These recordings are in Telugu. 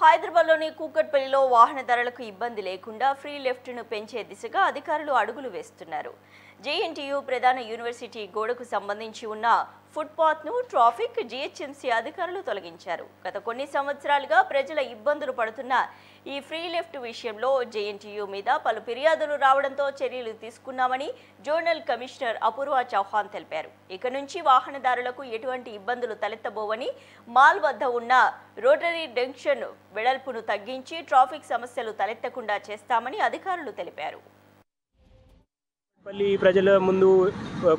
హైదరాబాద్లోని కూకట్పల్లిలో వాహనదారులకు ఇబ్బంది లేకుండా ఫ్రీ లెఫ్ట్ను పెంచే దిశగా అధికారులు అడుగులు వేస్తున్నారు. జేఎన్టీయూ ప్రధాన యూనివర్సిటీ గోడకు సంబంధించి ఉన్న ఫుట్పాత్ను ట్రాఫిక్ జీహెచ్ఎంసీ అధికారులు తొలగించారు. గత కొన్ని సంవత్సరాలుగా ప్రజల ఇబ్బందులు పడుతున్న ఈ ఫ్రీ లెఫ్ట్ విషయంలో జేఎన్టీయూ మీద పలు ఫిర్యాదులు రావడంతో చర్యలు తీసుకున్నామని జోనల్ కమిషనర్ అపూర్వ చౌహాన్ తెలిపారు. ఇక నుంచి వాహనదారులకు ఎటువంటి ఇబ్బందులు తలెత్తబోవని, మాల్ వద్ద ఉన్న రోటరీ జంక్షన్ వెడల్పును తగ్గించి ట్రాఫిక్ సమస్యలు తలెత్తకుండా చేస్తామని అధికారులు తెలిపారు.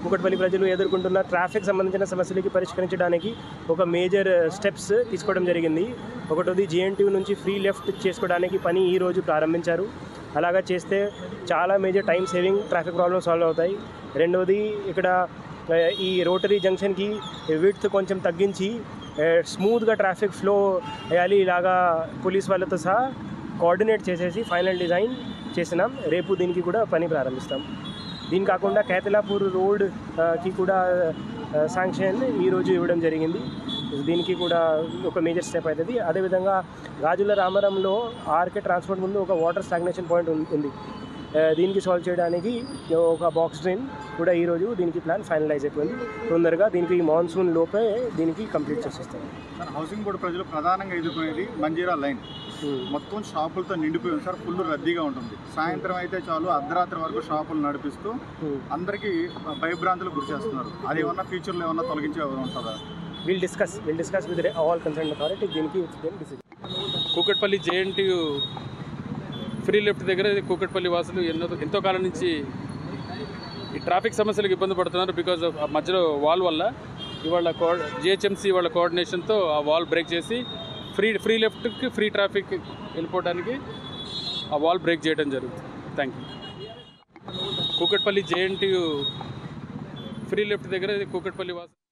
కూకట్పల్లి ప్రజలు ఎదుర్కొంటున్న ట్రాఫిక్ సంబంధించిన సమస్యలకి పరిష్కరించడానికి ఒక మేజర్ స్టెప్స్ తీసుకోవడం జరిగింది. ఒకటోది జేఎన్టీయూ నుంచి ఫ్రీ లెఫ్ట్ చేసుకోవడానికి పని ఈ రోజు ప్రారంభించారు. అలాగా చేస్తే చాలా major time saving, traffic problem solve అవుతాయి. రెండవది, ఇక్కడ ఈ రోటరీ జంక్షన్కి విడ్త్ కొంచెం తగ్గించి స్మూత్గా ట్రాఫిక్ ఫ్లో వేయాలి. ఇలాగా పోలీస్ వాళ్ళతో సహా కోఆర్డినేట్ చేసేసి ఫైనల్ డిజైన్ చేసినాం. రేపు దీనికి కూడా పని ప్రారంభిస్తాం. దీని కాకుండా కేతలాపూర్ రోడ్కి కూడా శాంక్షన్ ఈరోజు ఇవ్వడం జరిగింది. దీనికి కూడా ఒక మేజర్ స్టెప్ అవుతుంది. అదేవిధంగా గాజుల రామరంలో ఆర్కే ట్రాన్స్పోర్ట్ ముందు ఒక వాటర్ స్టాగ్నేషన్ పాయింట్ ఉంది. దీనికి సాల్వ్ చేయడానికి ఒక బాక్స్ డ్రైన్ కూడా ఈరోజు దీనికి ప్లాన్ ఫైనలైజ్ అయిపోయింది. తొందరగా దీనికి మాన్సూన్ లోపే దీనికి కంప్లీట్ చేసేస్తాం. హౌసింగ్ బోర్డు ప్రజలు ప్రధానంగా ఎదుర్కొనేది మంజీరా లైన్. మొత్తం షాపులతో నిండిపోయింది సార్. ఫుల్ రద్దీగా ఉంటుంది. సాయంత్రం అయితే చాలు అర్ధరాత్రి వరకు షాపులు నడిపిస్తూ అందరికీ భయభ్రాంతులు గురి చేస్తున్నారు. అది ఏమన్నా ఫ్యూచర్లో ఏమన్నా తొలగించే ఉంటుందా? Will discuss with all concern authority. దీనికి decision. Kukatpally JNTU free left దగ్గర కూకట్పల్లి వాసులు ఎంతో కాలం నుంచి ఈ ట్రాఫిక్ సమస్యలకు ఇబ్బంది పడుతున్నారు. బికాజ్ ఆఫ్ మధ్యలో వాల్ వల్ల ఇవాళ జిహెచ్ఎంసీ వాళ్ళ కోఆర్డినేషన్తో ఆ వాల్ బ్రేక్ చేసి ఫ్రీ లెఫ్ట్కి ఫ్రీ ట్రాఫిక్ వెళ్ళిపోవడానికి ఆ వాల్ బ్రేక్ చేయడం జరుగుతుంది. Thank you. Kukatpally JNTU free left దగ్గర కూకట్పల్లి వాసులు